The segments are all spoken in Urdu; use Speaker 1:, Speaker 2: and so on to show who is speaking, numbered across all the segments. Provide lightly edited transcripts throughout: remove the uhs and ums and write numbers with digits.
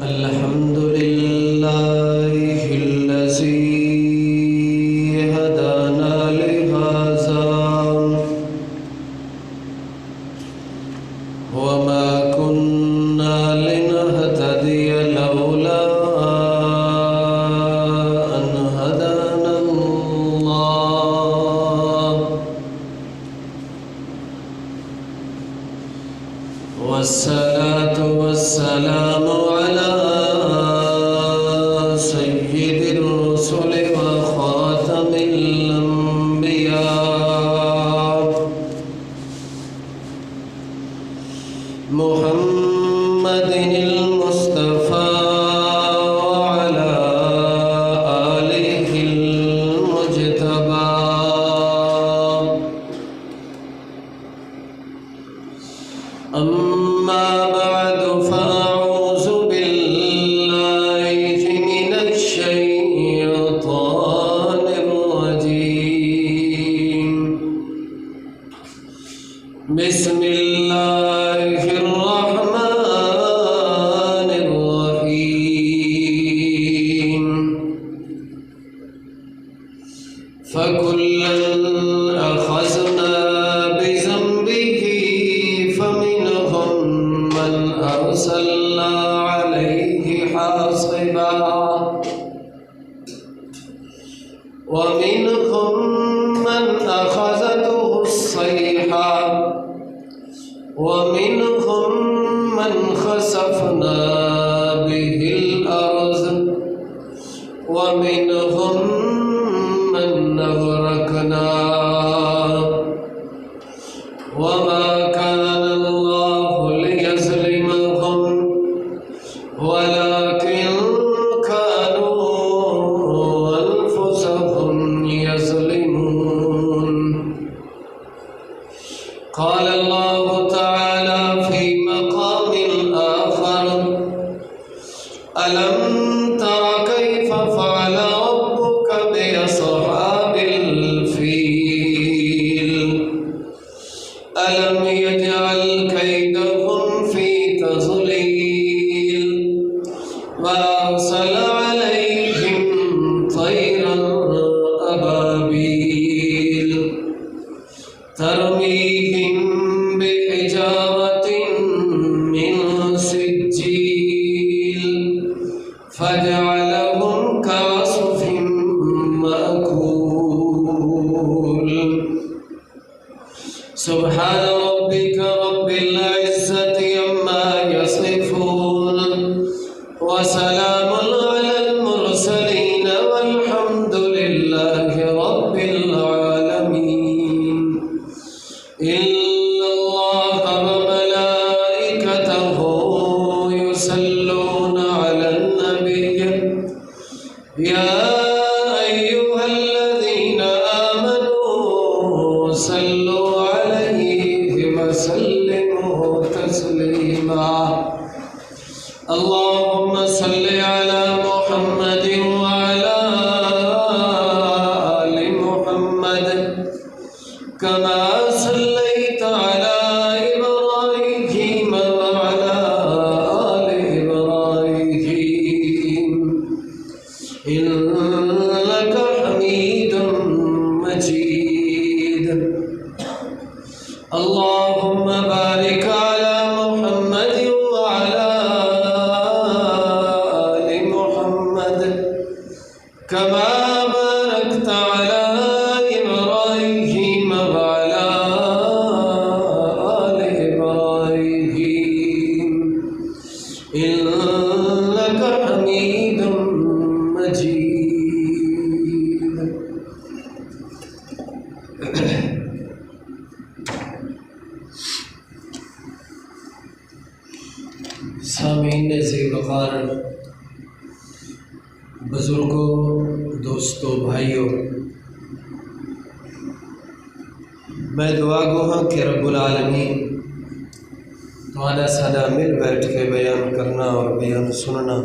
Speaker 1: الحمد لله الذي هدانا لهذا وما كنا لنهتدي لولا أن هدانا الله والصلاة والسلام على سيد الرسل وخاتم الأنبياء محمد المصطفى وعلى آله المجتبى. أما بعد فأعوذ بالله من الشيطان الرجيم. بسم الله الرحمن الرحيم. فكلا أخذنا بذنبه فمنهم من أرسلنا عليه حاصبا ومنهم من أخذته الصيحة ومنهم من خسفنا به الأرض ومنهم من أغرقنا وما كان الله ليظلمهم ولكن كانوا أنفسهم يظلمون. قال الله تعالى في مقام آخر: ألم تر كيف فعل ربك بأصحاب الفيل ألم يجعل كيدهم في تضليل وأرسل عليهم طيرا أبابيل ترميهم بحجارة من سجيل فجعلهم كعصف مأكول. سبحان ربك رب العزة عما يصفون وسلام على المرسلين والحمد لله رب العالمين. إن الله وملائكته يصلون على النبي يا أيها الذين آمنوا صلوا عليه وسلموا تسليما. اللهم صل على محمد وعلى آل محمد كما صليت على إبراهيم وعلى آل إبراهيم إنك حميد مجيد. اللهم بارك على محمد وعلى آل محمد كما باركت على إبراهيم وعلى آل إبراهيم إنك حميد مجيد. سامعین ذی وقار، بزرگوں، دوستوں، بھائیوں، میں دعا گو ہاں کہ رب العالمین تمہارا سادہ مل بیٹھ کے بیان کرنا اور بیان سننا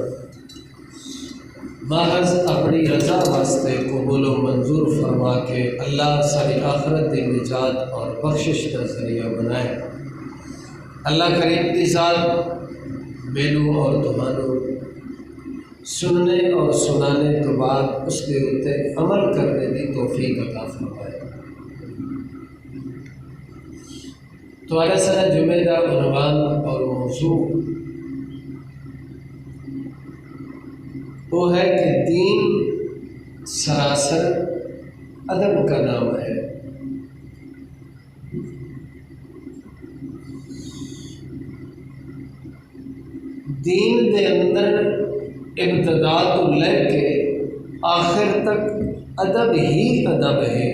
Speaker 1: محض اپنی رضا واسطے قبول و منظور فرما کے اللہ ساری آخرت دی نجات اور بخشش کا ذریعہ بنائے. اللہ کریم دی ذات مینو اور تمہانو سننے اور سنانے تو بعد اس کے اتنے عمل کرنے کی توفیق عطا فرمائے۔ تو سارا جمعے کا عنوان اور موضوع وہ ہے کہ دین سراسر ادب کا نام ہے۔ دین دے اندر ابتدا تو لے کے آخر تک ادب ہی ادب ہے۔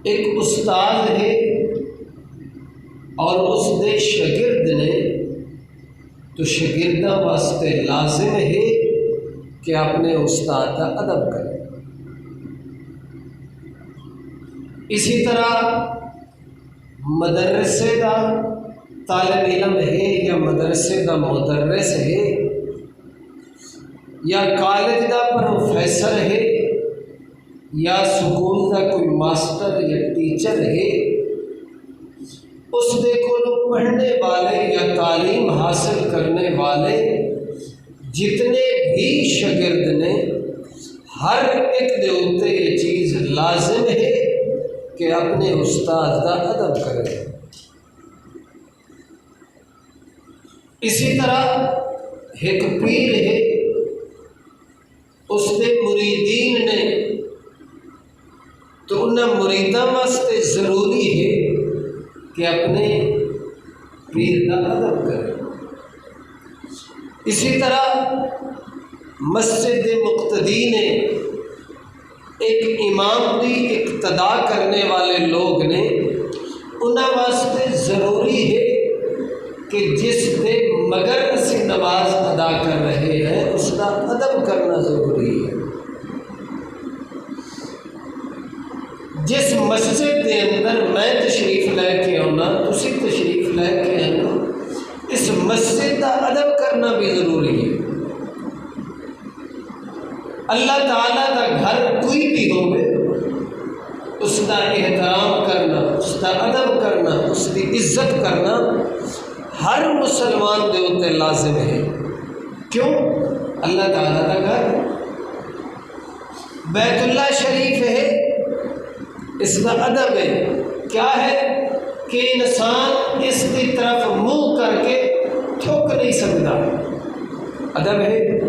Speaker 1: ایک استاد ہے اور اس دے شاگرد نے، تو شاگرداں واسطے لازم ہے کہ اپنے استاد کا ادب کرے۔ اسی طرح مدرسے کا طالب علم ہے یا مدرسے کا مدرس ہے یا کالج کا پروفیسر ہے یا سکول کا کوئی ماسٹر یا ٹیچر ہے، اس دے کو پڑھنے والے یا تعلیم حاصل کرنے والے جتنے بھی شاگرد نے، ہر ایک دے اوتے یہ چیز لازم ہے کہ اپنے استاد کا ادب کرے۔ اسی طرح ایک پیر ہے، اس دے مریدین نے، تو انہاں مریداں واسطے ضروری ہے کہ اپنے پیر کا ادب کرے۔ اسی طرح مسجد مقتدی نے، ایک امام کی اقتدا کرنے والے لوگ نے، انہاں واسطے ضروری ہے کہ جس دے مگر اسی نماز ادا کر رہے ہیں اس کا ادب کرنا ضروری ہے۔ جس مسجد کے اندر میں تشریف لے کے آنا، تسی تشریف لے کے آنا، اس مسجد کا ادب کرنا بھی ضروری ہے۔ اللہ تعالیٰ کا گھر کوئی بھی ہوگے، اس کا احترام کرنا، اس کا ادب کرنا، اس کی عزت کرنا ہر مسلمان دے اوتے لازم ہے۔ کیوں؟ اللہ تعالیٰ کا گھر بیت اللہ شریف ہے، اس کا ادب ہے۔ کیا ہے کہ انسان اس کی طرف منہ کر کے تھوک نہیں سکتا، ادب ہے۔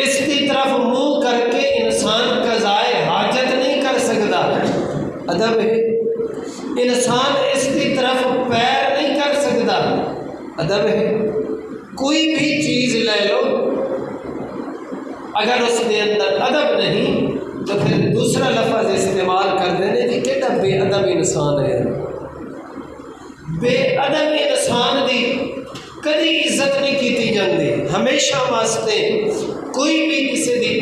Speaker 1: اس کی طرف منہ کر کے انسان قضائے حاجت نہیں کر سکتا، ادب ہے۔ انسان اس کی طرف پیر نہیں کر سکتا، ادب ہے۔ کوئی بھی چیز لے لو، اگر اس کے اندر ادب نہیں تو پھر دوسرا لفظ استعمال کر دینے کہ کہنا بے ادب انسان ہے۔ بے ادب انسان دی کدی عزت نہیں کی جاتی، ہمیشہ واسطے کوئی بھی کسی دی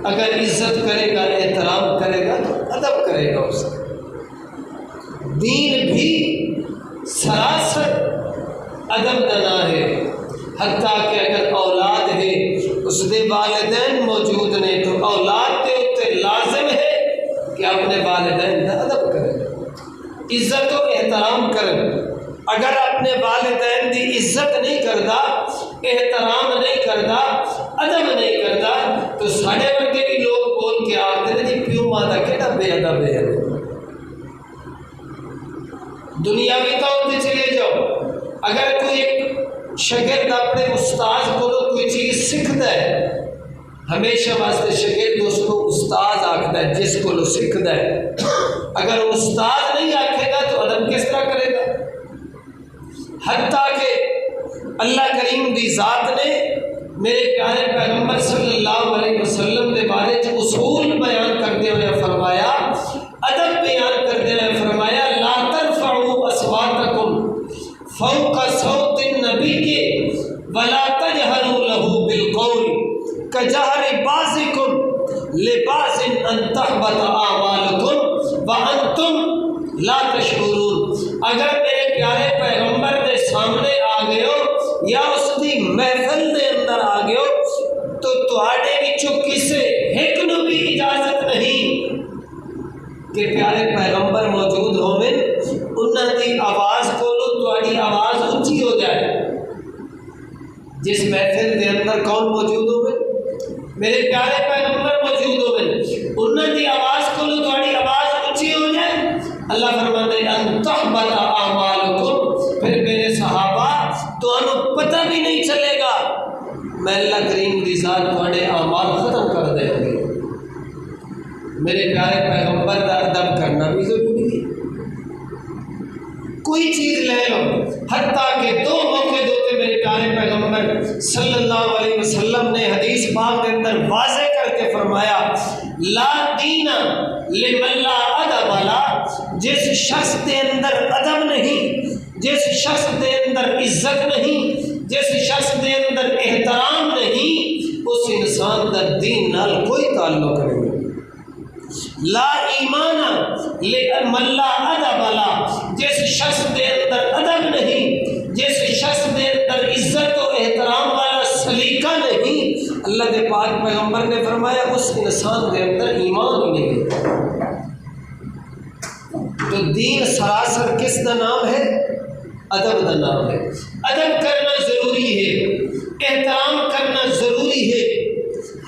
Speaker 1: اگر عزت کرے گا، احترام کرے گا تو ادب کرے گا اس کا۔ دین بھی سراسر ادب دنا ہے، حتیٰ کہ اگر اولاد ہے، اس دے والدین موجود نے تو اولاد کے اوپر لازم ہے کہ اپنے والدین کا ادب کرے، عزت و احترام کرے۔ اگر اپنے والدین کی عزت نہیں کرتا، احترام نہیں کرتا، ادب نہیں کرتا، تو ساڑھے ورگے بھی لوگ بول کے آتے ہیں جی پیو ماں دا کہنا بے ادب ہے۔ دنیاوی طور پہ چلے جاؤ، اگر کوئی ایک شاگرد اپنے استاذ کو کوئی چیز سیکھتا ہے، ہمیشہ واسطے شاگرد اس کو استاد آکھتا ہے جس کو سیکھتا ہے۔ اگر استاد نہیں آکھے گا تو ادب کس طرح کرے گا؟ حتیٰ کہ اللہ کریم دی ذات نے میرے پیارے پیغمبر صلی اللہ علیہ وسلم کے بارے اصول بیان کرتے ہوئے فرمایا، ادب بیان کرتے ہوئے فرمایا، لا ترفعوا اصواتکم فوق صوت النبی ولا تجہروا له بالقول کجہر بعضکم لبعض ان تحبط اعمالکم وانتم لا تشعرون۔ اگر میرے پیارے پیغمبر کے سامنے آ گئے ہو یا اس کی محفل کے اندر آ گئے ہو تو تواڈے وچوں کسے ایک نو بھی اجازت نہیں کہ پیارے پیغمبر موجود ہوئے انہاں دی آواز کو تواڈی آواز اونچی ہو جائے۔ جس محفل دے اندر کون موجود ہوئے؟ میرے پیارے پیغمبر موجود ہوئے، انہوں دی آواز کو تھوڑی آواز اونچی ہو جائے، اللہ فرماتے ہیں ان تحبط اعمالکم، پھر میرے صحابہ تو انہوں پتہ بھی نہیں چلے گا، میں اللہ کریم دی ذات تھوڑے اعمال ختم کر دیں گے۔ میرے پیارے پیغمبر کا ادب کرنا بھی ضروری ہے۔ کوئی چیز لے لو، حتیٰ کہ دو موقع دوتے میرے پیارے پیغمبر صلی اللہ علیہ وسلم نے حدیث پاک کے اندر واضح کر کے فرمایا لا دین لمن لا ادب والا، جس شخص کے اندر ادب نہیں، جس شخص کے اندر عزت نہیں، جس شخص کے اندر احترام نہیں، اس انسان کا دین نال کوئی تعلق نہیں۔ لا ایمان لمن لا ادب والا، جس شخص کے اندر ادب نہیں، جس شخص کے اندر عزت و احترام والا سلیقہ نہیں، اللہ کے پاک پیغمبر نے فرمایا اس انسان کے اندر ایمان ہی نہیں۔ تو دین سراسر کس کا نام ہے؟ ادب کا نام ہے۔ ادب کرنا ضروری ہے، احترام کرنا ضروری ہے،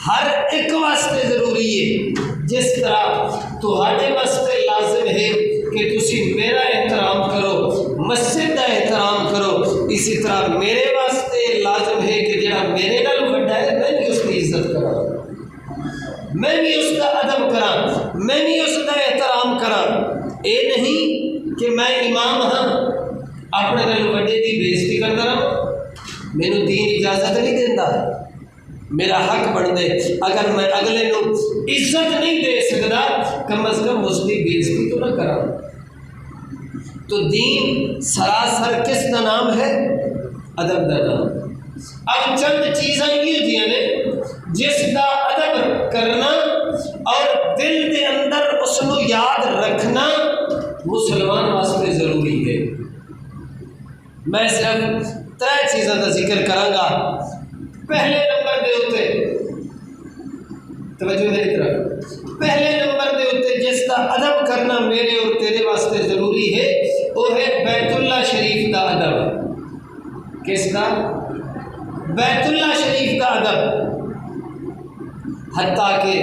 Speaker 1: ہر ایک واسطے ضروری ہے۔ جس طرح تہاڈے واسطے لازم ہے کہ تسی میرا احترام کرو، مسجد کا احترام کرو، اسی طرح میرے واسطے لازم ہے کہ جڑا میرے نال بڑا ہے میں بھی اس کی عزت کراں، میں بھی اس کا ادب کراں، میں بھی اس کا احترام کراں۔ اے نہیں کہ میں امام ہاں اپنے نال بڑے دی بے عزتی کرتا رہاں، مینوں دین اجازت نہیں دیندا، میرا حق بن دے اگر میں اگلے نو عزت نہیں دے سکتا کم از کم اس کی بے عزتی تو نہ کرا۔ تو دین سراسر کس کا نام ہے؟ ادب کا نام۔ اب چند چیزاں یہ ہوتی ہیں جس کا ادب کرنا اور دل کے اندر اس کو یاد رکھنا مسلمان واسطے ضروری ہے۔ میں صرف 3 چیزوں کا ذکر کراں گا۔ پہلے نمبر دے ہوتے توجہ میری طرف، پہلے نمبر دے ہوتے جس کا ادب کرنا میرے اور تیرے واسطے ضروری ہے وہ ہے بیت اللہ شریف کا ادب۔ کس کا؟ بیت اللہ شریف کا ادب۔ حتیٰ کہ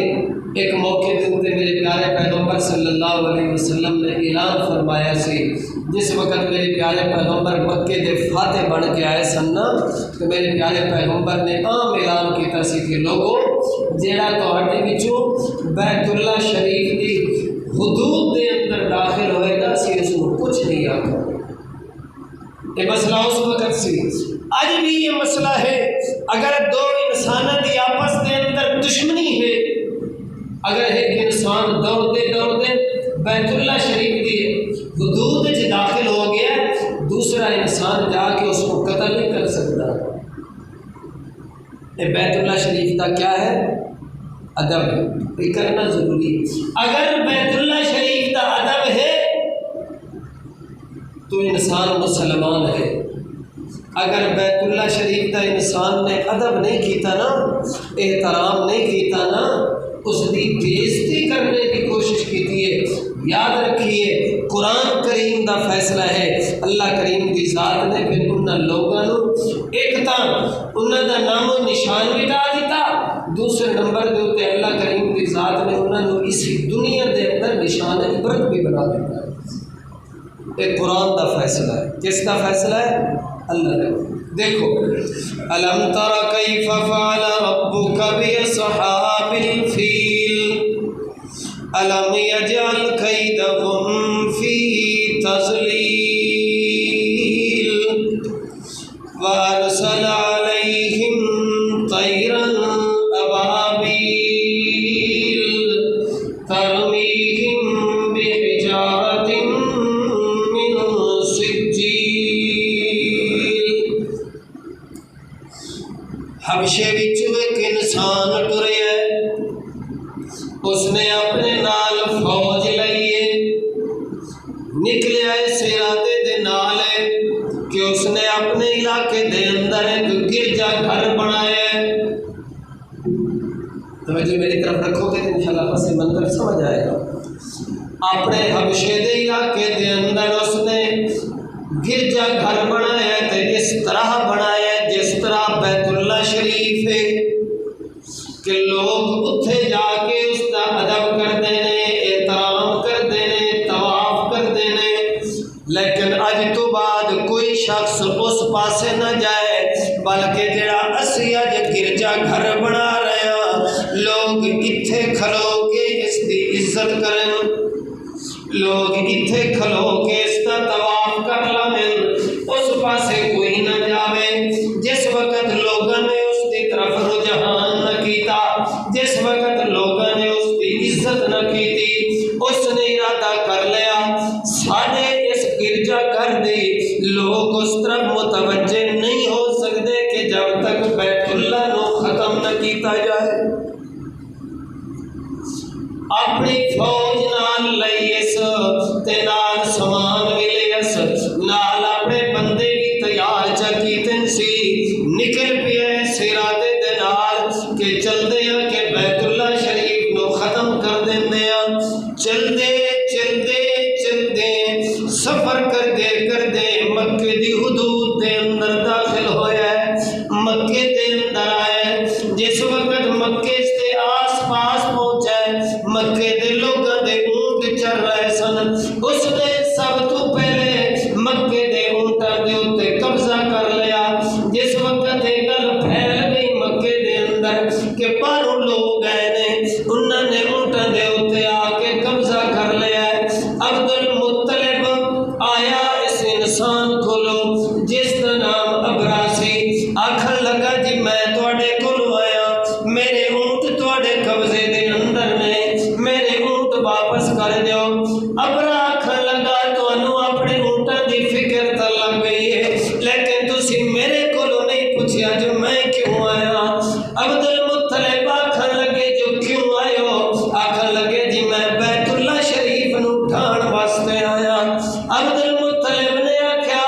Speaker 1: ایک موقع دے ہوتے میرے پیارے پیغمبر صلی اللہ علیہ وسلم نے اعلان فرمایا سی، جس وقت میرے پیارے پیغمبر مکے دے فاتح بن کے آئے سن تو میرے پیارے پیغمبر نے عام اعلان کیتا سی کہ لوگوں جیڑا تہاڈے وچوں بیت اللہ شریف دی حدود دے اندر داخل ہوئے گا اسی اس کو کچھ نہیں آکھا۔ یہ مسئلہ اس وقت سی، اج بھی یہ مسئلہ ہے۔ اگر دو انسانوں کی آپس کے اندر دشمنی ہے، اگر ایک انسان دوڑتے دوڑتے بیت اللہ شریف کی حدود میں داخل ہو گیا، دوسرا انسان جا کے اس کو قتل نہیں کر سکتا۔ یہ بیت اللہ شریف کا کیا ہے؟ ادب، یہ کرنا ضروری ہے۔ اگر بیت اللہ شریف کا ادب ہے تو انسان مسلمان ہے۔ اگر بیت اللہ شریف کا انسان نے ادب نہیں کیتا نا، احترام نہیں کیتا نا، اس کی بےعزتی کرنے کی کوشش کی ہے، یاد رکھیے قرآن کریم کا فیصلہ ہے۔ اللہ کریم کی ذات نے پھر انہوں لوگوں ایک تو انہوں کا نام و نشان مٹا دیتا، دوسرے نمبر کے اتنے اللہ کریم کی ذات نے انہوں اسی دنیا کے اندر نشان عبرت بھی بنا دیتا ہے۔ یہ قرآن کا فیصلہ ہے۔ کس کا فیصلہ ہے؟ اللہ نے۔ دیکھو الم تر کیف فعل ربک باصحاب الفیل الم یجعل کیدہم فی تضلیل وارسل علیہم طیرا ابابیل ترمیہم بحجارۃ من سجیل۔ حبشے وچ ایک انسان ٹریا، اس نے اپنے نال فوج لئیے، نکلیا اس ارادے دے نال کہ اس نے اپنے علاقے دے اندر ایک گرجا گھر بنایا ہے۔ توجہ میری طرف رکھو گے تو انشاءاللہ پس منظر سمجھ آئے گا۔ اپنے حبشے دے علاقے دے اندر اس نے گرجا گھر بنایا تو اس طرح بنایا جس طرح بیت اللہ شریف ہے کہ لوگ اتھے جا کے اس کا ادب کرتے ہیں، احترام کرتے ہیں، طواف کرتے ہیں، لیکن اج تو بعد کوئی شخص اس پاسے نہ جائے، بلکہ جڑا اسی اج گرجا گھر بنا رہے ہیں لوگ اتھے کھلو کے اس کی عزت کریں، لوگ اتھے کھلو کے اس کا طواف کر لیں، اس پاسے کوئی نہ جاوے۔ جس وقت لوگوں نے اس کی طرف رجحان نہ کیتا، جس وقت لوگوں نے اس کی عزت نہ کیتی، اس نے ارادہ کر لیا ساڈے اس گرجا گھر دے لوگ اس طرف متوجہ نہیں ہو سکتے کہ جب تک بیت اللہ نو ختم نہ کیتا جائے۔ اپنی فوج نال لئیس تے نال سامان بھی لیس، نال اپنے بندے بھی تیار چا کیتے سی، نکل پیا سرادے دے نال کہ چل دیا کہ بیت اللہ شریف نو ختم کر دیندے ہیں۔ چلدے چلدے چلدے سفر کردے مکے دی حدود دے اندر داخل ہویا ہے، مکے دے اندر آئے۔ جس وقت مکے سے آس پاس پہنچے، مکے دے لوگاں دے اونٹ چل رہے سن، اس نے سب تو پہلے مکے دے اونٹاں دے اوتے قبضہ کر لیا۔ جس وقت یہ گل پھیل گئی مکے دے اندر کہ باہروں لوگ آئے نے، انہوں نے اونٹاں دے اوتے آ کے قبضہ کر لیا ہے۔ عبد المطلب آیا اس انسان کولو جس کا نام ابراسی، آکھن لگا جی میں تواڈے کولو آیا، میرے اونٹ تواڈے قبضے دے اندر نے، میرے اونٹ واپس کر دیو۔ ابرا آکھن لگا تانوں اپنے اونٹاں دی فکر تے لگ گئی ہے، لیکن تسی میرے کولو نہیں پوچھیا جو میں کیوں آیا۔ عبد المطلب آکھن لگے جو کیوں آئے ہو؟ آکھن لگے جی میں بیت اللہ شریف نو ٹھان واسطے آیا۔ عبد المطلب نے آکھیا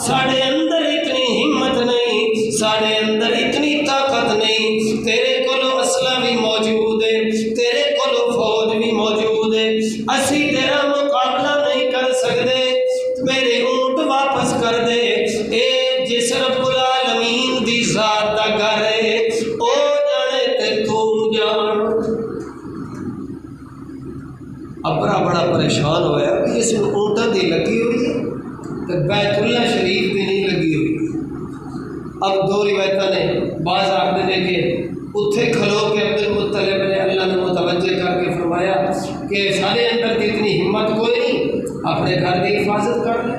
Speaker 1: ساڑے اندر اتنی ہمت نہیں، ساڑے اندر اتنی طاقت نہیں، تیرے کولو اسلحہ بھی موجود ہے، تیرے کولو فوج بھی موجود ہے، اسی تیرا مقابلہ نہیں کر سکتے، میرے اونٹ واپس کر دے۔ اے جس رب العالمین دی ذات دا گھر ہے او جانے تے تو جان۔ ابرا بڑا پریشان ہویا کہ اس میں اونٹاں دی لگی ہوئی ہے تو بیت اللہ شریف دی نہیں لگی ہوئی۔ اب دو روایتیں نے، بعض آخر نے کہ اتھے کھلو کے عبد المطلب نے اللہ نے متوجہ کر کے فرمایا کہ سارے اندر کی اتنی ہمت کوئی نہیں، اپنے گھر کی حفاظت کر لے،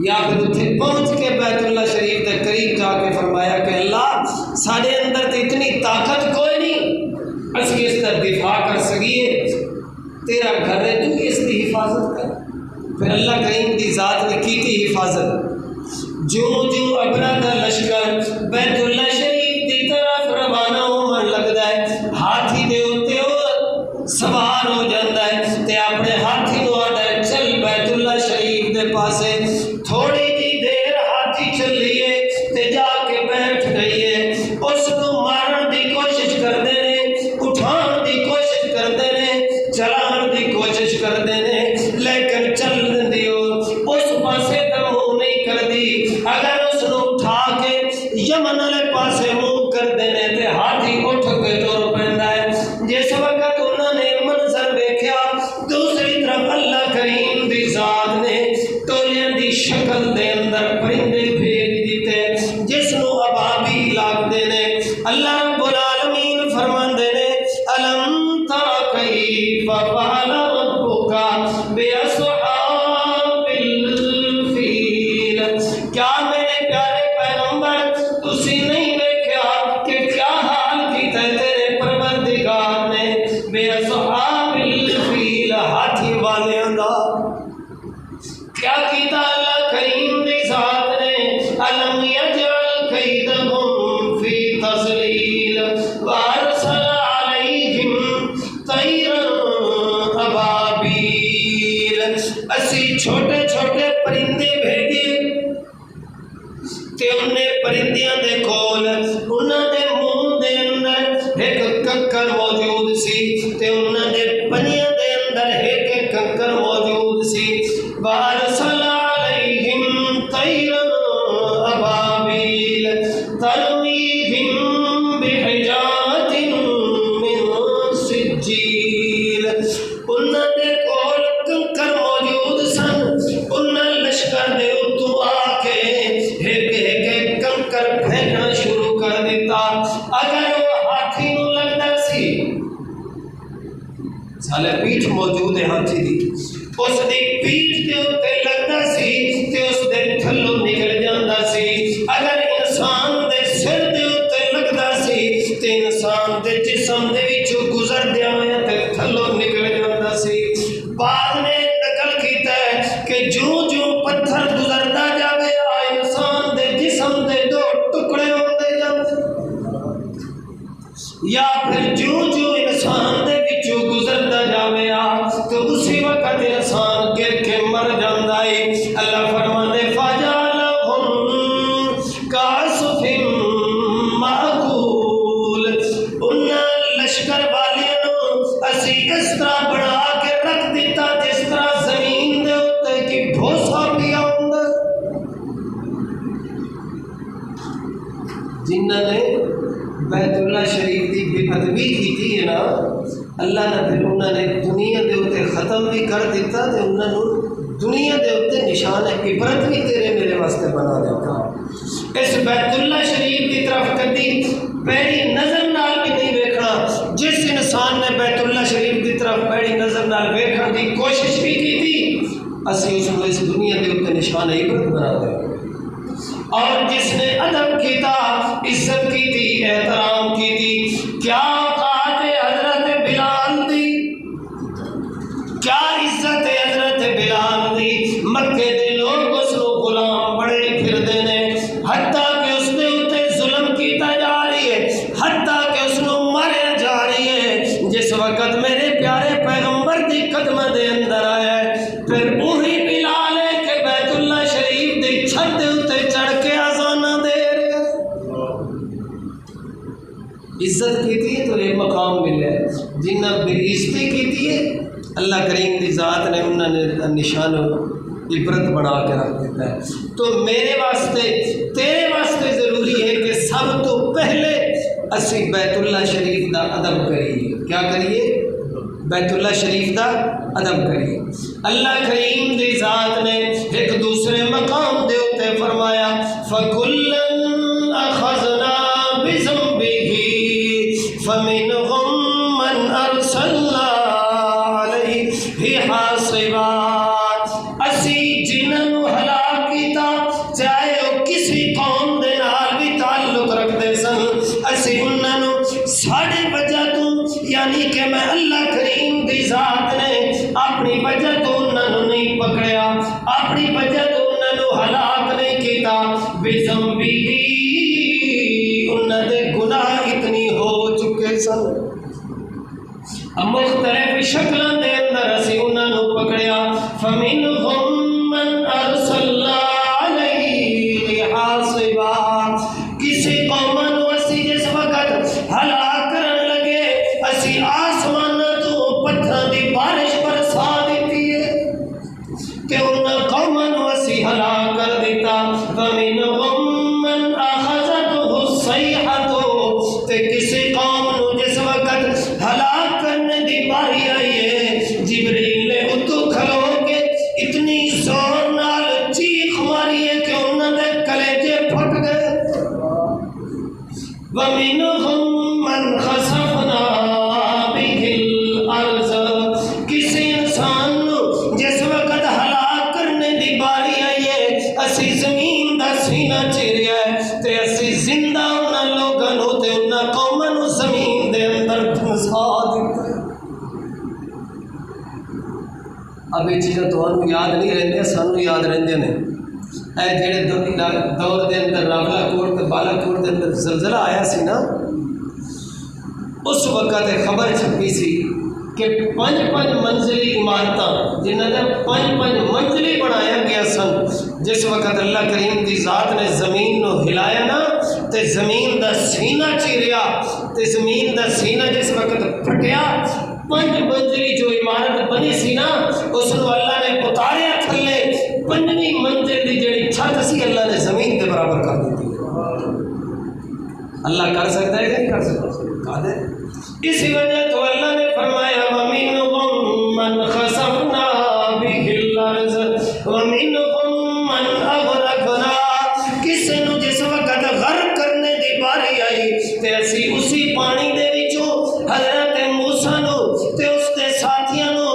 Speaker 1: یا پھر اتھے پہنچ کے بیت اللہ شریف کے قریب جا کے فرمایا کہ اللہ سارے اندر کی اتنی طاقت کوئی نہیں، اسی اس کا دفاع کر سکیے، تیرا گھر ہے تو اس کی حفاظت کر۔ پھر اللہ کریم کی ذات نے کی تھی حفاظت۔ جو ابرا کا لشکر بیت اللہ شریف کی طرف روانہ ہون لگتا ہے، ہاتھی دے اوتے او سوار ہو جاتا ہے تے اپنے ہاتھی نو آتا ہے چل بیت اللہ شریف دے پاسے۔ تھوڑی جی دیر ہاتھی چلی ہے تے جا کے بیٹھ گئی ہے، اس کو مارن دی کوشش کرتے ہیں، اٹھان دی کوشش کرتے ہیں، چلان دی کوشش کرتے ہیں، لیکن چل دیو اس پاسے تو منہ نہیں کر دی۔ اگر اس نے اٹھا کے یمن والے پاسے منہ کر دینے تے ہاتھی اٹھ کے ٹر پیندا ہے۔ جس وقت انہوں نے منظر دیکھا، دوسری طرف اللہ کریم دی ذات نے تولیاں دی شکل دے اندر پرندے بھیج دیتے جس نو ابابیل آکھدے نے۔ اللہ رب العالمین فرماندے نے الم تر کیف فعل ربک باصحاب الفیل، کیا میرے پیارے پیغمبر تسی نہیں دیکھا کہ کیا حال کیتا ہے تیرے پروردگار نے باصحاب الفیل، ہاتھی والیاں دا کیا کیتا اللہ کریم دی ذات نے۔ الم یجعل کیدہم فی تضلیل وارسل علیہم طیرا ابابیل، اسی چھوٹے چھوٹے پرندے بھیجے تے انہیں پرندیاں دے کول انہاں دے منہ دے اندر ایک ککر موجود سی تے انہاں دے پنیاں دے اندر ایک ککر موجود سی۔ وارسل علیہم ترمیہم بحجارۃ من سجیل، انہاں دے کول کنکر موجود سن، انہاں لشکر دے اتوں آ کے ایک کنکر پھینکنا شروع کر دیتا۔ اگر وہ ہاتھی نوں لگدا سی، سالے پیٹھ موجود ہے ہاتھی دی، اس دی پیٹھ دے اوتے لگدا سی تے اس دے تھلوں نکل جاندا سی۔ اگر انسان دے سر دے اوتے لگدا سی تے انسان دے جسم دے وچوں گزردیا ہویا تے تھلوں نکل جاندا سی۔ بعد نے نقل کیتا ہے کہ جو پتھر گزردا جاوے انسان دے جسم دے دو ٹکڑے ہوندے جاندے، یا پھر جو انسان دے وچوں گزردا جاوے تو اسی وقت انسان گر کے مر جاندا ہے۔ اللہ فرماندے فجعلہم کعصف مأکول، انہاں لشکر والیاں نوں اسی اس طرح بنا کے رکھ دیتا جس طرح زمین دے اوتے کی بھوسا پیا ہوندا۔ جنہاں نے بیت اللہ شریف کی بے ادبی کی ہے نا، اللہ نے پھر انہوں نے دنیا دے اوتے ختم بھی کر دیتا تے انہوں نے دنیا دے اوتے نشان عبرت بھی تیرے میرے واسطے بنا دیتا۔ اس بیت اللہ شریف کی طرف کدی پیڑی نظر نال بھی نہیں ویکھنا۔ جس انسان نے بیت اللہ شریف کی طرف پیڑی نظر نال ویکھن کی کوشش بھی کی تھی، اسی اس کو اس دنیا دے اوتے نشان عبرت بنا دیں۔ اور جس نے ادب کیتا، عزت کی تھی، احترام کی تھی، کیا اوقات حضرت بلال دی، کیا عزت حضرت بلال دی، مکے دے لوگ اس کو غلام بڑے پھردے نے، حتیٰ کہ اس نے اتے ظلم کیتا جا رہی ہے، حتیٰ کہ اس کو ماریا جا رہی ہے۔ جس وقت میرے پیارے پیغمبر دی قدم دے اندر آیا ہے، پھر وہی بلال ہے کہ بیت اللہ شریف دی چھت دے اتے چڑھ کے آزانہ دے رہے ہیں۔ عزت کیتی ہے تو ایک مقام ملے، جنہ بے عزتی کیتی ہے اللہ کریم دی ذات نے انہوں نے نشان عبرت بنا کے رکھ دیتا ہے۔ تو میرے واسطے تیرے واسطے ضروری ہے کہ سب تو پہلے اسی بیت اللہ شریف دا ادب کریے۔ کیا کریے؟ بیت اللہ شریف دا ادب کریے۔ اللہ کریم دی ذات نے ایک دوسرے مقام دے اوتے فرمایا فَكُلًّا أَخَذْنَا بِذَنبِهِ فَمِنْهُمْ مَنْ أَرْسَلْنَا عَلَيْهِ حَاصِبًا، اسی جنہاں نوں ہلاک کیتا چاہے وہ کسی قوم دے نال بھی تعلق رکھدے سن، اسی انہاں نوں ساڈے وجہ تو، یعنی کہ میں اللہ کریم دی ذات نے اپنی وجہ تو انہاں نوں نہیں پکڑیا، اپنی وجہ تو انہاں نوں ہلاک نہیں کیتا، بِذَنبِهِ انہاں دے گناہ اتنی ہو چکے سن، مختلف شکلاں دے اندر اسی انہاں نوں پکڑیا۔ فَمِنْهُمْ مَنْ أَرْسَلْنَا عَلَيْهِ حَاصِبًا، کسی قوم نوں اسی جس وقت ہلاک کرن لگے اسی آسمان تو پتھراں دی بارش برسا دیتی ہے کہ انہاں قوماں نوں اسی ہلاک کر دیتا۔ فَمِنْهُمْ مَنْ أَخَذَتْهُ الصَّيْحَةُ، تے کسی قوم نوں جس وقت ہلاک کرنے دی باری آئی ہے، جبریل نے اتو کھلو کے اتنی زور نال چیخ ماری ہے کہ انہوں نے کلیجے پھٹ گئے۔ وَمِنْهُمْ مَنْ خَسَفْنَا بِهِ الْأَرْضَ، کسی انسان نوں جس وقت ہلاک کرنے دی باری آئی ہے اسی زمین دا سینہ چیریا ہے تے اسی زندہ انہاں لوگاں نوں تے انہاں قوماں نوں زمین دے اندر دھنسا دیتا ہے۔ اب یہ چیزیں تمہیں یاد نہیں رہندے، سانوں یاد رہندے نے۔ اے جڑے دور دے اندر راولا کوٹ تے بالا کوٹ دے اندر زلزلہ آیا سی نا، اس وقت خبر چھپی سی کہ 5 منزلی عمارتاں جنہاں نے 5 منزلی بنایا گیا سن، جس وقت اللہ کریم دی ذات نے زمین نو ہلایا نا تے زمین دا سینہ چیریا تے زمین دا سینہ جس وقت پھٹیا، 5 منزلی جو عمارت بنی سی نا اس نو اللہ نے اتاریا تھلے، 5ویں منزل دی جڑی چھت سی اللہ نے زمین کے برابر کر دیتی۔ اللہ کر سکتا ہے کہ نہیں کر سکتا؟ قادر۔ اسی وجہ تو اللہ نے فرمایا وَمِنْهُمْ مَنْ خَسَفْنَا بِهِ الْأَرْضَ وَمِنْهُمْ مَنْ أَغْرَقْنَا، کسی نو جس وقت غرق کرنے دی باری آئی تے اسی اسی پانی دے وچوں حضرت موسیٰ نو تے اس دے ساتھیاں نو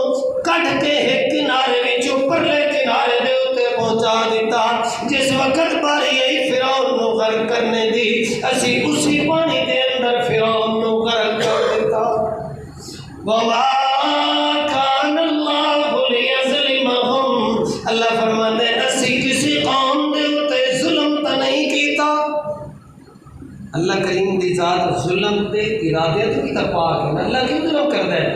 Speaker 1: کٹ کے ایک کنارے وچوں پرلے کنارے دے اوتے پہنچا دیتا۔ جس وقت باری آئی فرعون نو غرق کرنے دی اسی اسی پانی دے اندر فرعون نو غرق کر دیتا۔ وَمَا كَانَ اللَّهُ لِيَظْلِمَهُمْ، اللہ فرماتے ہیں اسی کسی قوم دے اوتے ظلم تا نہیں کیتا۔ اللہ کریم دی ذات ظلم دے ارادے تو کی پاک ہے، اللہ کیوں ظلم کرتا ہے؟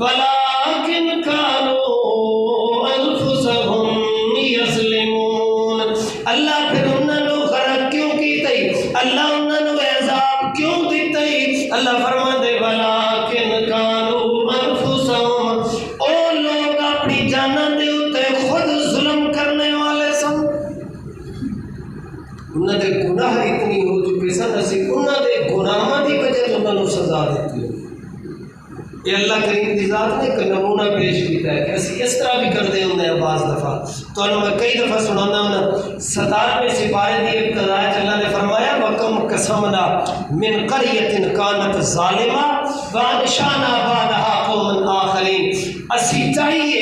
Speaker 1: وَلَٰكِنْ كَانُوا أَنفُسَهُمْ يَظْلِمُونَ، اللہ پھر انہوں نے غرق کیوں کیتا ہی، اللہ انہوں نے عذاب کیوں دیتا ہی؟ اللہ فرماتے وَلَٰكِنْ كَانُوا أَنفُسَهُمْ، او لوگ اپنی جانوں دے اوتے خود ظلم کرنے والے سن، انہوں نے گناہ اتنی ہو چکے سن اسی انہوں نے گناہاں دی وجہ تو انہوں نے سزا دیتی ہے۔ یہ اللہ کریم دی ذات نے ایک نمونہ پیش کیتا ہے کہ اسی اس طرح بھی کر دے ہوندے ہیں بعض دفعہ، تو انہوں میں کئی دفعہ سنانا ہونا 17ویں سپارے دی ابتدا اللہ نے فرمایا وَكَمْ قَسَمْنَا مِنْ قَرْيَةٍ كَانَتْ ظَالِمَةً وَأَنشَأْنَا بَعْدَهَا قَوْمًا آخَرِينَ، اسی چاہیے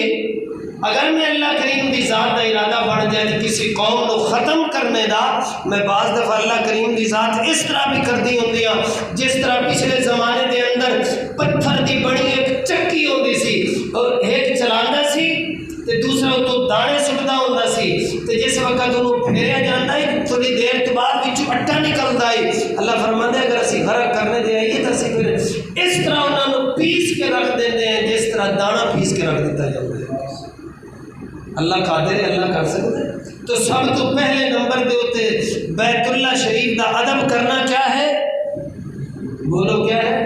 Speaker 1: اگر میں اللہ کریم دی ذات دا ارادہ بن جائے تو کسی قوم کو ختم کرنے دا، میں بعض دفعہ اللہ کریم دی ذات اس طرح بھی کر دی ہوندی ہیں جس طرح پچھلے زمانے دے اندر پتھر دی بڑی ایک چکی ہوندی سی اور ایک چلاندا سی تے دوسرا تو دانے سٹدا ہوندا سی تے جس وقت انہوں پھیریا جاندا ہے تھوڑی دیر تو بعد وچوں اٹا نکلدا ہے، اللہ فرماتا ہے اگر اسی غرق کرنے دے آئیے تو اسی پھر اس طرح انہاں نوں پیس کے رکھ دیندے ہیں جس طرح دانا پیس کے رکھ دیتا جاتا ہے۔ اللہ قادر ہے، اللہ کر سکتا ہے۔ تو سب تو پہلے نمبر دے ہوتے بیت اللہ شریف دا ادب کرنا کیا ہے؟ بولو کیا ہے؟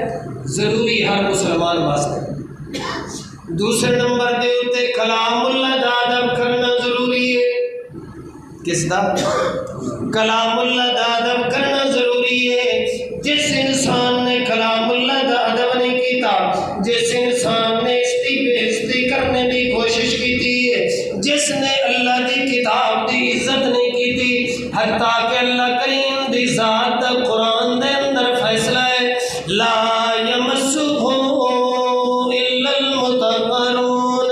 Speaker 1: ضروری ہر مسلمان واسطے۔ دوسرے نمبر دے ہوتے کلام اللہ دا ادب کرنا ضروری ہے۔ کس دا؟ کلام اللہ دا ادب کرنا ضروری ہے۔ جس انسان نے کلام اللہ دا ادب نہیں کیتا، جس انسان نے اس کی بےعزتی کرنے کی کوشش کی تھی، جس نے اللہ دی کتاب دی عزت نہیں کی تھی، حتیٰ کہ اللہ کریم دی ذات دا قرآن دے اندر فیصلہ ہے لا یمسہ الا المطہرون،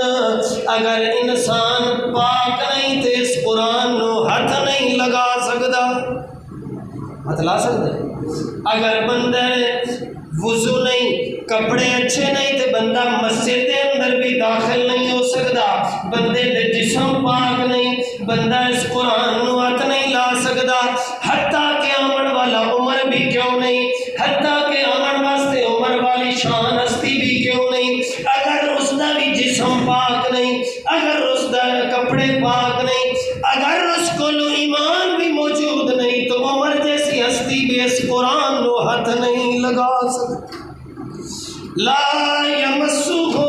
Speaker 1: اگر انسان پاک نہیں تے اس قرآن نو ہاتھ نہیں لگا سکتا۔ ہاتھ لا سکتا ہے؟ اگر بندہ وضو نہیں، کپڑے اچھے نہیں تے بندہ مسجد دے اندر بھی داخل نہیں ہو سکتا، بندے دے جسم پاک نہیں، بندہ اس قرآن نو ہاتھ نہیں لا سکتا، حتیٰ کہ آمن والا عمر بھی کیوں نہیں، حتیٰ کہ آمن واسطے عمر والی شان ہستی بھی کیوں نہیں، اگر اس دا بھی جسم پاک نہیں، اگر اس دا کپڑے پاک نہیں، اگر اس کو ایمان بھی موجود نہیں تو عمر جیسی ہستی بھی اس قرآن نو ہاتھ نہیں لگا سکتی۔ لا یمسہ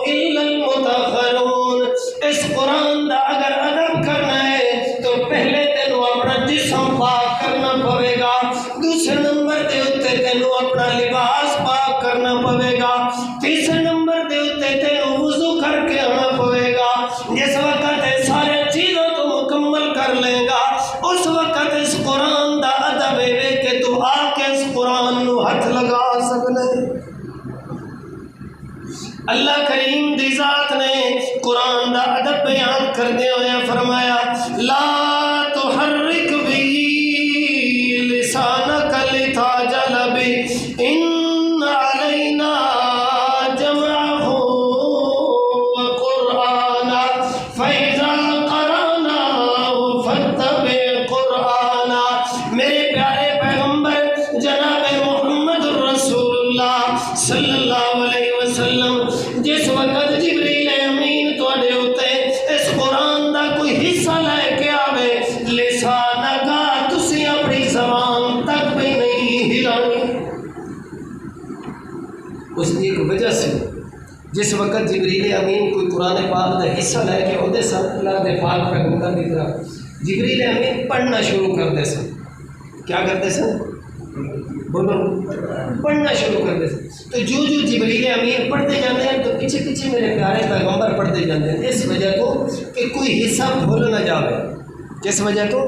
Speaker 1: الا المطہرون، اس قرآن دا اگر ادب کرنا ہے تو پہلے تینوں اپنا جسم پاک کرنا پڑے گا، دوسرے نمبر دے اوتے تینوں اپنا لباس پاک کرنا پڑے گا، تیسرے نمبر دے اوتے تینوں وضو کر کے آنا پڑے گا۔ جس وقت سارے چیزوں تو مکمل کر لے گا اس وقت اس قرآن دا ادب ہے کہ تو آ کے اس قرآن نو ہاتھ لگا سکنے۔ اللہ کریم دی ذات نے قرآن دا ادب بیان کردے ہوئے فرمایا لا تحرک بھی لسانک لتعجل بہ ان علینا جمعہ وقرآنا فإذا قرأناہ فاتبع قرآنا۔ میرے پیارے پیغمبر جناب محمد رسول اللہ صلی اللہ علیہ وسلم جس وقت جبریل امین تواڈے اوتے اس قرآن دا کوئی حصہ لے کے آوے، لسان کا تسی اپنی زبان تک بھی نہیں ہلانی۔ اس کی ایک وجہ سے جس وقت جبریل امین کوئی قرآن پاک دا حصہ لے کے ہوتے سن اللہ دے پاک پیغمبر کی طرف جبریل امین پڑھنا شروع کرتے سن۔ کیا کرتے سن؟ بولو پڑھنا شروع کر دے. تو جو جبریل امین پڑھتے جاتے ہیں تو پیچھے پیچھے میرے پیارے پیغمبر پڑھتے جاتے ہیں. اس وجہ تو کہ کوئی حصہ بھول نہ جاوے. کس وجہ تو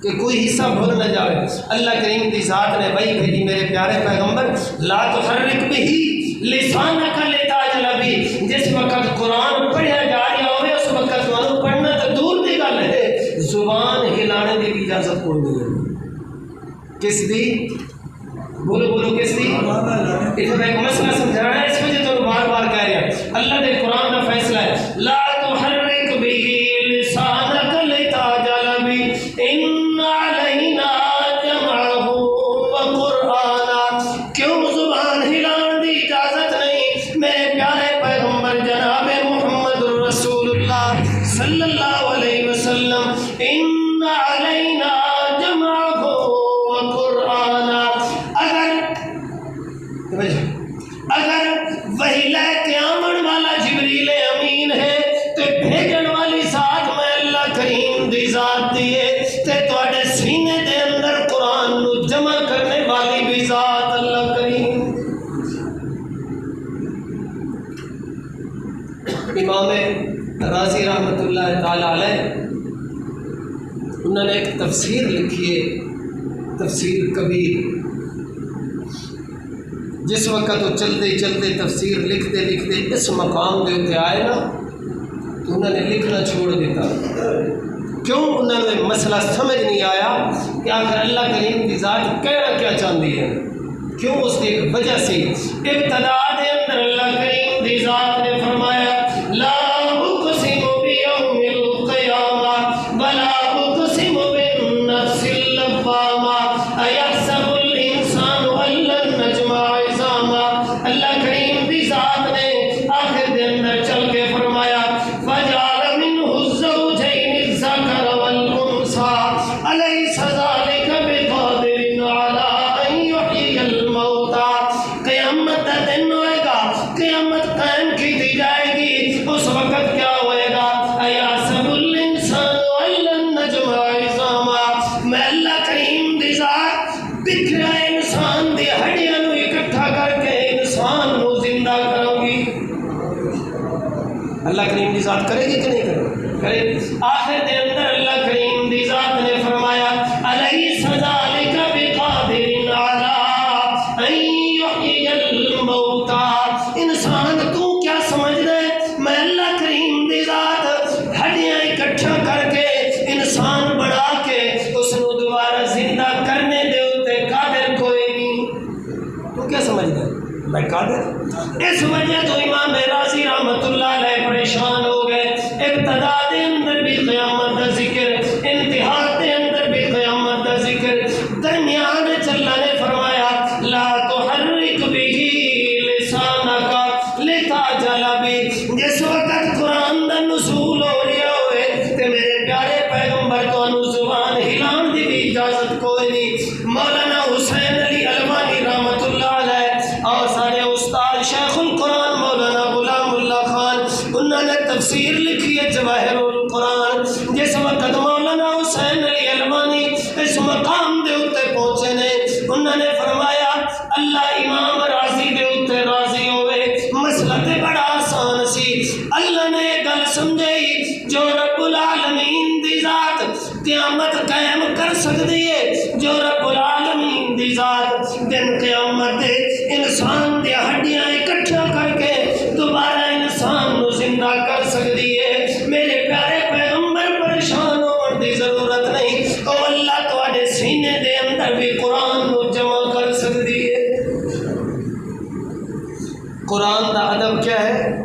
Speaker 1: کہ کوئی حصہ بھول نہ جاوے. اللہ کریم کی ذات نے وحی بھیجی میرے پیارے پیغمبر لا تحرک بہ لسانک لتعجل بہ. جس وقت قرآن پڑھیا جا رہا ہوئے اس وقت تمہیں پڑھنا تو دور کی گل ہے, زبان ہلانے کی بھی اجازت کوئی نہیں ہے. کس دی بولو بولو کس دی؟ اتنا میں ایک مسئلہ سمجھانا ہے, اس وجہ تو بار بار کہہ رہا ہے. اللہ نے قرآن کا فیصلہ ہے لا تحرک بہ لسانک لتعجل بہ ان علینا جمعہ وقرآنا. کیوں زبان ہلانے کی اجازت نہیں؟ میرے پیارے پیغمبر جناب محمد رسول اللہ صلی اللہ علیہ وسلم ان علینا جمعہ وقرآنا. اگر وہی لے کے آمن والا جبریل امین ہے تو بھیجن والی ذات میں اللہ کریم دی ذات دیے تے تواڈے سینے دے اندر قرآن نو جمع کرنے والی بھی ذات اللہ کریم. امام رازی رحمۃ اللہ تعالی علیہ انہوں نے ایک تفسیر لکھی ہے, تفسیر کبیر. جس وقت وہ چلتے چلتے تفسیر لکھتے لکھتے اس مقام کے اتنے آئے نا تو انہوں نے لکھنا چھوڑ دیتا. کیوں؟ انہوں نے مسئلہ سمجھ نہیں آیا کہ آخر اللہ کریم کی ذات کہنا کیا چاہتی ہے. کیوں؟ اس کی ایک وجہ سے ابتدا کے اندر اللہ کریم کی ذات نے فرمایا لا اقسم بیوم القیامہ ولا اقسم بالنفس اللوامہ ایحسب الانسان ان لن نجمع عظاما. اللہ کریم کی ذات نے آخر دے اندر چل کے فرمایا فجعل منہ الزوجین الذکر والانثی الیس ذلک بقادر علی ان یحیی الموتى. قیامت کا دن ہوئے گا, قیامت قائم کی دی جائے گی. اس وقت کیا ہوئے گا ایحسب الانسان ان لن نجمع عظاما. میں اللہ کریم کی ذات بکھرا انسان دی ہڈیاں نو اکٹھا کر کے انسان نو زندہ کروں گی. اللہ کریم کی ذات کرے گی کہ نہیں کرے؟ آخر دے اندر اللہ کریم کی ذات نے فرمایا الیس ذلک بقادر علی ان یحیی الموتى. انسان تو کیا سمجھ رہے میں اللہ کریم کی ذات ہڈیاں اکٹھا کر کے انسان بنا کے اس نو دوبارہ زندہ کرنے دے اتے قادر کوئی نہیں. تو کیا سمجھ رہے میں قادر؟ اس وجہ تو امام رازی رحمۃ اللہ علیہ پریشان ہو گئے. ابتدا دے اندر بھی قیامت کا ذکر, انتہا دے اندر بھی قیامت کا ذکر, درمیان اللہ نے فرمایا لا تحرک بہ لسانک لتعجل بہ. جس وقت قرآن دا نزول ہو رہا ہوئے تے میرے پیارے پیغمبر تو زبان ہلان دی بھی اجازت کوئی نہیں. مولانا حسین علی علوانی رحمۃ اللہ علیہ اور سارے استاد شیخ القرآن مولانا غلام اللہ خان انہوں نے تفسیر لکھی ہے جواہر القرآن. جس وقت مولانا حسین علی علوانی اس مقام دے اتے پہنچے نے انہوں نے فرمایا اللہ امام راضی دے اتے راضی ہوئے. مسئلہ تے بڑا آسان سی. اللہ نے گل سمجھائی جو رب العالمین دی ذات قیامت قائم کر سکتی ہے, جو رب العالمین دی ذات دن قیامت دے انسان دی ہڈیاں اکٹھا کر کے دوبارہ انسان نو زندہ کر سکتی ہے. میرے پیارے پیغمبر پریشان ہونے دی ضرورت نہیں, او اللہ تواڈے سینے دے اندر بھی قرآن نو جمع کر سکتی ہے. قرآن دا ادب کیا ہے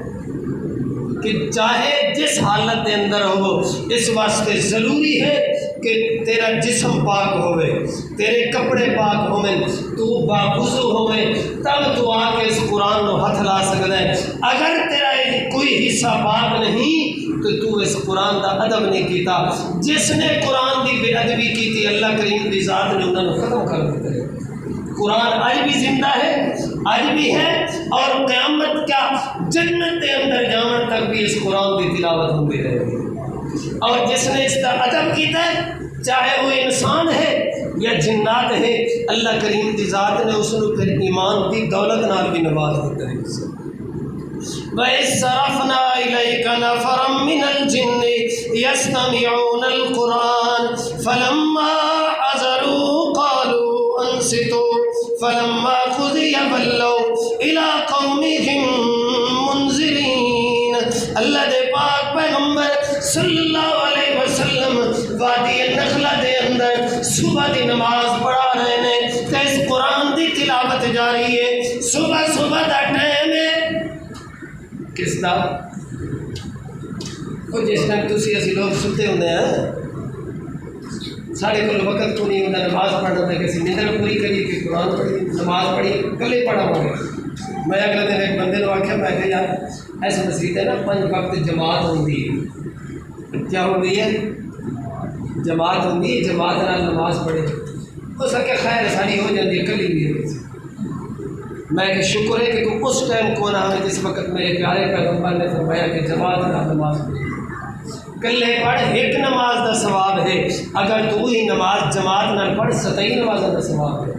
Speaker 1: کہ چاہے جس حالت دے اندر ہو اس واسطے ضروری ہے کہ تیرا جسم پاک ہوئے, تیرے کپڑے پاک ہوئے, تو باوضو ہوئے, تب تو آ کے اس قرآن کو ہاتھ لا سکتا ہے. اگر تیرا کوئی حصہ پاک نہیں تو اس قرآن کا ادب نہیں کیتا. جس نے قرآن کی بے ادبی کی تھی اللہ کریم کی ذات نے انہوں نے ختم کر دیتا ہے. قرآن آج بھی زندہ ہے, آج بھی ہے, اور قیامت کیا جنت کے اندر جانے تک بھی اس قرآن کی تلاوت ہوتی رہے گی. اور جس نے اس کا ادب کیتا ہے چاہے وہ انسان ہے یا جنات ہے، اللہ کریم دی ذات نے اس نے پھر ایمان دی دولت نال بھی نواز دیتا ہے۔ وَإِذْ صَرَفْنَا إِلَيْكَ نَفَرًا مِّنَ الْجِنِّ يَسْتَمِعُونَ الْقُرْآنَ فَلَمَّا حَضَرُوا قَالُوا أَنصِتُوا فَلَمَّا قُضِيَ وَلَّوْا إِلَىٰ قَوْمِهِم مُنذِرِينَ۔ اللہ دے پاک پیغمبر صلی اللہ علیہ وسلم وادی نخلہ دے اندر صبح دی نماز پڑھا رہے ہیں تے اس قرآن دی تلاوت جاری ہے۔ صبح صبح دا ٹائم ہے کس دا؟ وہ جس ٹائم تسی اسی لوگ ستے ہوندے ہیں، سارے کو وقت کو نہیں ہوتا نماز پڑھنا ہوتا ہے، کسی نیندر پوری کریے کہ قرآن پڑھی نماز پڑھی کلے پڑھا ہوں گے۔ میں اگلے دن ایک بندے نے آخیا، میں کہ یار ایسا مسجد ہے نا 5 وقت جماعت ہوتی ہے، کیا ہوتی ہے؟ جماعت ہوتی ہے، جماعت نال نماز پڑھے ہو سکے خیر ساری ہو جاتی ہے کلی بھی۔ میں کہ شکر ہے کہ تو اس ٹائم کو نہ ہے جس وقت میرے پیارے پیغمبر نے فرمایا کہ جماعت نال نماز پڑھے، کلے پڑھ ایک نماز دا ثواب ہے، اگر تو وہی نماز جماعت نال پڑھ 27 نماز دا ثواب ہے۔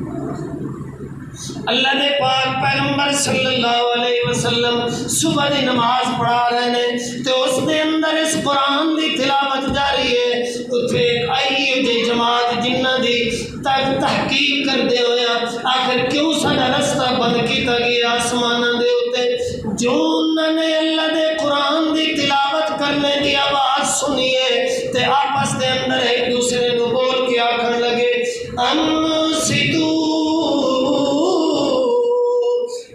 Speaker 1: اللہ دے پاک پیغمبر صلی اللہ علیہ وسلم صبح دی نماز پڑھا رہے ہیں تو اس دے اندر اس قرآن دی تلاوت جاری ہے۔ اتھے ایک آئی دی جماعت جنہ دی تحقیق کر دے ہویا آخر کیوں ساڈا رستہ بند کیتا گیا آسماناں دے اوتے، جو انہوں نے اللہ دے قرآن دی تلاوت کرنے دی آواز سنیے تے آپس دے اندر ایک دوسرے نو بول کے آکھن لگے انصتو،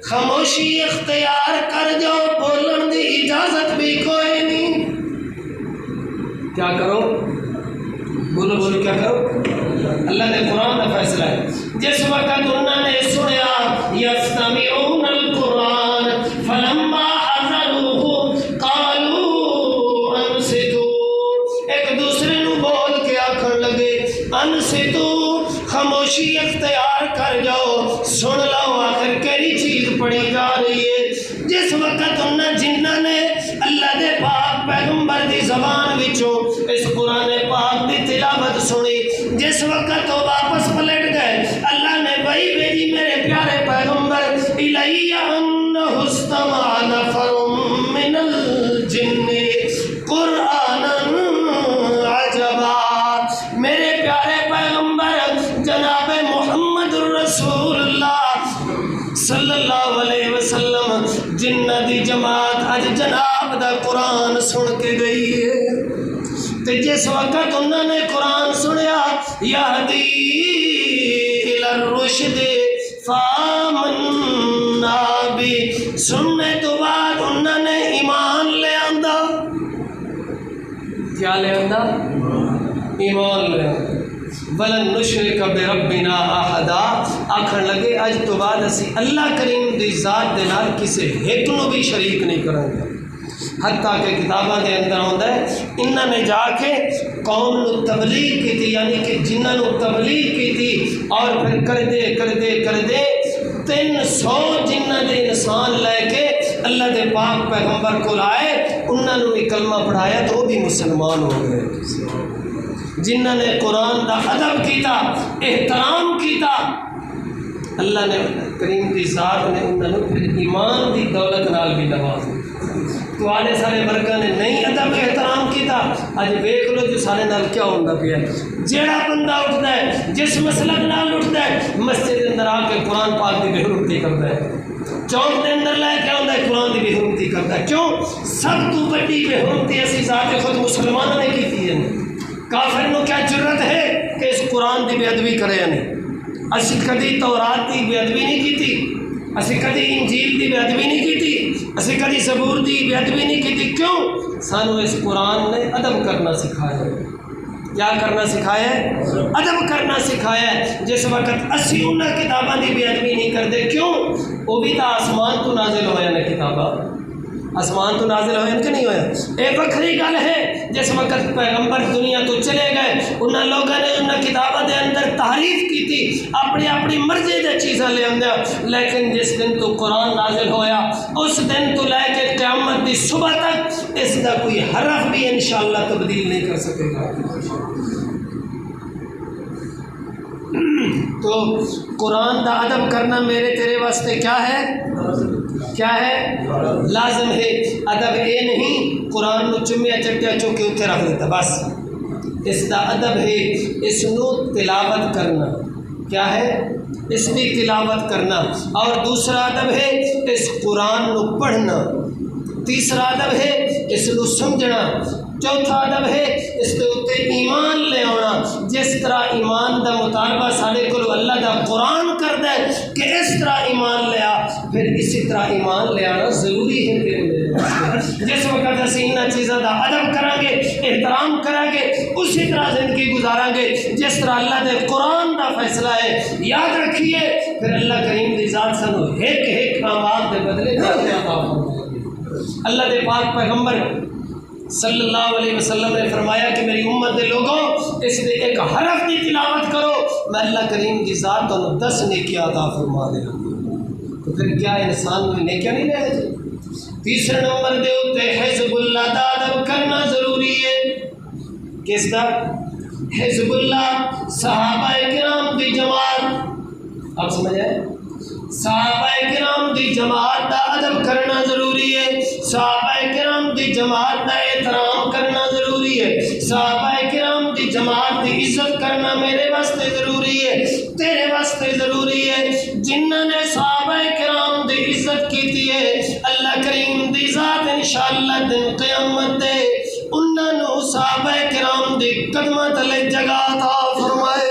Speaker 1: خاموشی اختیار کر جاؤ، بولن دی اجازت بھی کوئی نہیں۔ کیا کرو؟ بولو بولو کیا کرو؟ اللہ نے قرآن کا فیصلہ ہے۔ جس وقت انہوں نے سنیا یستمعون القرآن فلما حضروہ قالوا انصتوا، ایک دوسرے نو بول کے آکھن لگے انصتوا، خاموشی اختیار کر جاؤ، سن لو آخر کیڑی چیز پڑھی جا رہی ہے۔ جس وقت انہوں جنہ نے اللہ دے پاک پیغمبر دی زبان وچوں اس قرآن پاک دی تلاوت سنی، جس وقت وہ واپس پلٹ گئے اللہ نے وہی بھیجی میرے پیارے پیغمبر الیہ انہ استمع نفر من الجن قرآنا عجبا۔ میرے پیارے پیغمبر جناب محمد الرسول اللہ صلی اللہ علیہ وسلم جنہ دی جماعت اج جناب دا قرآن سن کے گئی ہے تے جس وقت انہوں نے قرآن سنیا یہدی الی الرشد فآمنا بی، سننے تو بعد انہوں نے ایمان لے آندا۔ کیا لے آندا؟ ایمان لے آندا۔ وَلَن نُشْرِكَ بِرَبِّنَا أَحَدًا، آکھن لگے اج تو بعد اسی اللہ کریم دی ذات دے نال کسے ایک نو بھی شریک نہیں کریں گے۔ حتیٰ کہ کتاباں دے اندر ہوتا ہے انہوں نے جا کے قوم نو تبلیغ کی تھی، یعنی کہ جنہوں نے تبلیغ کی تھی اور پھر کر دے 300 جنہ دے انسان لے کے اللہ دے پاک پیغمبر کو لائے، انہوں نے بھی کلمہ پڑھایا تو وہ بھی مسلمان ہو گئے۔ جنہوں نے قرآن دا ادب کیتا، احترام کیتا، اللہ نے کریم دی ذات نے انہوں نے پھر ایمان دی دولت نال بھی نواز۔ تو آنے سارے برکہ نے نہیں ادب احترام کیتا، آج ویکھ لو جو سارے نال کیا ہوندہ پیا ہے۔ جیڑا بندہ اٹھتا ہے جس مسلک نال اٹھتا ہے مسجد اندر آ کے قرآن پاک دی بے حرمتی کرتا ہے، چوک دے اندر لے کے آندا ہے قرآن دی بے حرمتی کرتا ہے۔ کیوں؟ سب تو بڑی بے حرمتی اسی ذات خود مسلمانوں نے کی تھی۔ کافر نو کیا جرت ہے کہ اس قرآن دی بے ادبی کرے نہیں؟ اسی کدی تورات دی بے ادبی نہیں کی تھی، اسی کدی انجیل دی بے ادبی نہیں کی تھی، اسی کدی زبور دی بے ادبی نہیں کی تھی۔ کیوں؟ سانو اس قرآن نے ادب کرنا سکھایا ہے۔ کیا کرنا سکھایا ہے؟ ادب کرنا سکھایا ہے۔ جس وقت اسی انہاں کتاباں دی بے ادبی نہیں کرتے، کیوں؟ وہ بھی تو آسمان تو نازل ہویا نے کتاباں، آسمان تو نازل ہوئے کہ نہیں ہویا؟ ایک وکھری گل ہے جس وقت پیغمبر دنیا تو چلے گئے انہاں لوگوں نے انہاں کتابوں کے اندر تعریف کی تھی، اپنی مرضی دے چیزاں لے آندیا، لیکن جس دن تو قرآن نازل ہویا اس دن تو لے کے قیامت دی صبح تک اس کا کوئی حرف بھی انشاءاللہ تبدیل نہیں کر سکے گا۔ تو قرآن دا ادب کرنا میرے تیرے واسطے کیا ہے؟ کیا ہے؟ لازم ہے۔ ادب اے نہیں قرآن نو چمیا چٹیا چوکے اتنے رکھ دیتا، بس اس دا ادب ہے اس نو تلاوت کرنا۔ کیا ہے؟ اس کی تلاوت کرنا۔ اور دوسرا ادب ہے اس قرآن نو پڑھنا۔ تیسرا ادب ہے اس نو سمجھنا۔ چوتھا ادب ہے اس کے اتنے ایمان لے آنا۔ جس طرح ایمان دا مطالبہ سارے کو اللہ دا قرآن کرتا ہے کہ اس طرح ایمان لیا، پھر اسی طرح ایمان لے آنا ضروری ہے۔ جس وقت اسی ان چیزوں کا ادب کریں گے، احترام کریں گے، اسی طرح زندگی گزاریں گے جس طرح اللہ دے قرآن دا فیصلہ ہے۔ یاد رکھیے پھر اللہ کریم دی ذات سانو ایک ایک اعمال دے بدلے عطا فرمائے۔ اللہ دے پاک پیغمبر صلی اللہ علیہ وسلم نے فرمایا کہ میری امت دے لوگوں اس نے ایک حرف کی تلاوت کرو، میں اللہ کریم کی ذات کو 10 نیکیاں عطا فرما دے گا۔ تو پھر کیا انسان میں نیکیاں نہیں رہ جائے؟ تیسرے نمبر دے ہوتے حزب اللہ دا ادب کرنا ضروری ہے۔ کس دا؟ حزب اللہ صحابہ کرام دی جماعت۔ آپ سمجھ آئے؟ صحابہ کرام دی جماعت دا ادب کرنا ضروری ہے۔ صحابہ کرام دی جماعت دا احترام کرنا ضروری ہے۔ صحابہ کرام دی جماعت دی عزت کرنا میرے واسطے ضروری ہے، تیرے واسطے ضروری ہے۔ جنہوں نے صحابہ کرام دی عزت کی ہے اللہ کریم دی ذات انشاءاللہ دن قیامت دے انہوں نے صحابہ کرام دی قدمہ تلے جگہ عطا فرمائے۔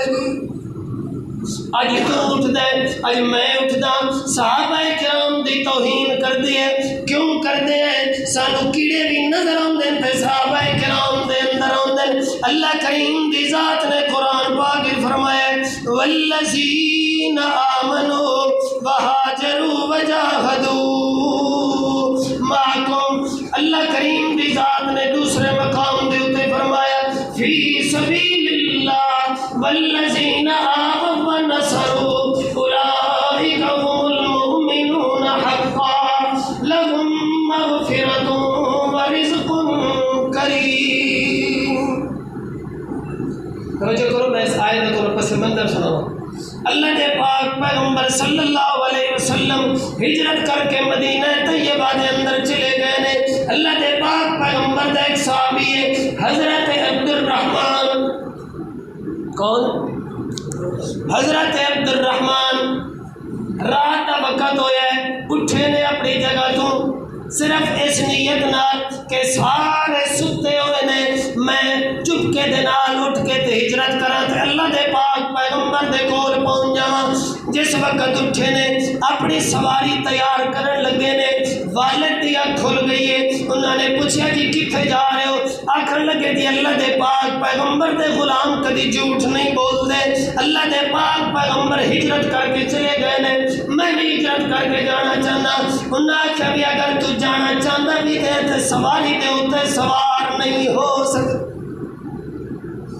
Speaker 1: اج تو اٹھ دے، اج میں اٹھ دا، صحابہ کرام دی توہین کر دیے، کیوں کر دیے؟ سانو کیڑے بھی نظر آندے تے صحابہ کرام دے اندر آندے۔ اللہ کریم دی ذات نے قرآن پاک فرمایا والذین آمنوا وہاجروا وجاہدوا معکم۔ اللہ کریم دی ذات نے دوسرے مقام دے اوتے فرمایا فی سبیل اللہ والذین آمنوا ونصروا اولئک هم المؤمنون حقا لهم مغفرۃ ورزق کریم۔ توجہ کرو، میں اس آیت کو پس منظر سناؤں۔ اللہ کے پاک پیغمبر صلی اللہ علیہ وسلم ہجرت کر کے مدینہ طیبہ دے اندر چلے گئے نے۔ اللہ کے پاک پیغمبر دا ایک صحابی ہے حضرت عبد الرحمن۔ کون؟ حضرت عبد الرحمن۔ رات کا وقت ہویا ہے، اٹھے نے اپنی جگہ تو صرف اس نیت نال کہ سارے ستے ہوئے نے میں چپکے دے نال اٹھ کے تے ہجرت کراں تے اللہ دے پاک پیغمبر دے کول پہنچ جاواں۔ جس وقت اٹھے نے اپنی سواری تیار کرن لگے نے، والد دی اکھ کھل گئی ہے۔ انہوں نے پوچھا کہ کتنے جا رہے ہو؟ آکھن لگے جی اللہ دے پاک پیغمبر دے غلام کدی جھوٹ نہیں بولتے، اللہ دے پاک پیغمبر ہجرت کر کے چلے گئے نے، میں بھی ہجرت کر کے جانا چاہنا۔ انہوں نے آخیا بھی اگر تو جانا چاہتا بھی ہے تو سواری دے اتنے سوار نہیں ہو سکتا۔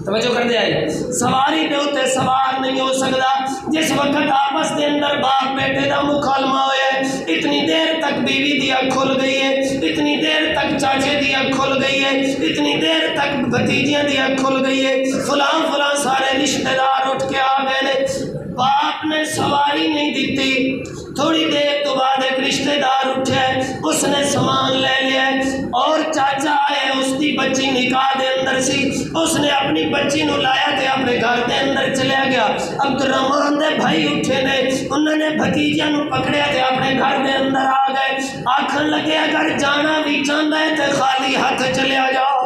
Speaker 1: توجہ کر دے آئی، سواری دے اتنے سوار نہیں ہو سکتا۔ جس وقت آپس دے اندر باپ بیٹے دا مکالمہ ہویا ہے، اتنی دیر تک بیوی دی اکھ کھل گئی ہے، اتنی دیر تک چاچے دی اکھ کھل گئی ہے، اتنی دیر تک بھتیجیاں دی اکھ کھل گئی ہے، فلاں فلاں سارے رشتہ دار اٹھ کے آ گئے نے۔ باپ نے سواری نہیں دیتی۔ تھوڑی دیر تو بعد ایک رشتہ دار اٹھے، اس نے سامان لے لیا اور چاچا آئے، اس کی بچی نکاح دے اندر سی، اس نے اپنی بچی نو لایا تے اپنے گھر دے اندر چلیا گیا۔ عبد الرحمن دے بھائی اٹھے نے، انہوں نے بھتیجا نو پکڑیا تے اپنے گھر دے اندر آ گئے۔ آکھن لگے اگر جانا بھی چاہتا ہے تے خالی ہاتھ چلیا جاؤ۔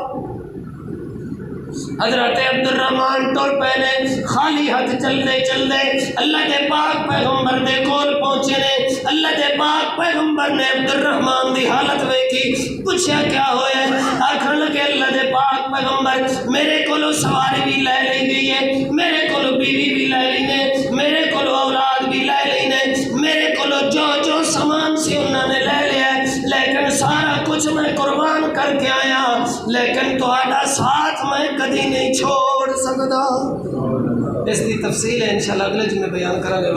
Speaker 1: حضرت عبد الرحمن ٹر پہنے، خالی ہاتھ چلتے چلتے اللہ کے پاک پیغمبر دے کول پہنچے نے۔ اللہ کے پاک پیغمبر نے عبد الرحمن دی حالت ویکھی، پوچھا کیا ہویا ہے؟ آکھن لگے اللہ کے پاک پیغمبر میرے کولو سواری بھی لے لی گئی ہے، میرے کولو بیوی بھی لے لی نے، میرے کولو اولاد بھی لے لی نے، میرے کولو جو جو سامان سی انہوں نے لے لیا ہے، لیکن سارا کچھ میں قربان کر کے آیا، لیکن تہاڈا ساتھ میں کدی نہیں چھوڑ سکتا۔ اس کی تفصیل ہے انشاءاللہ اگلے جمعے بیان کریں گے۔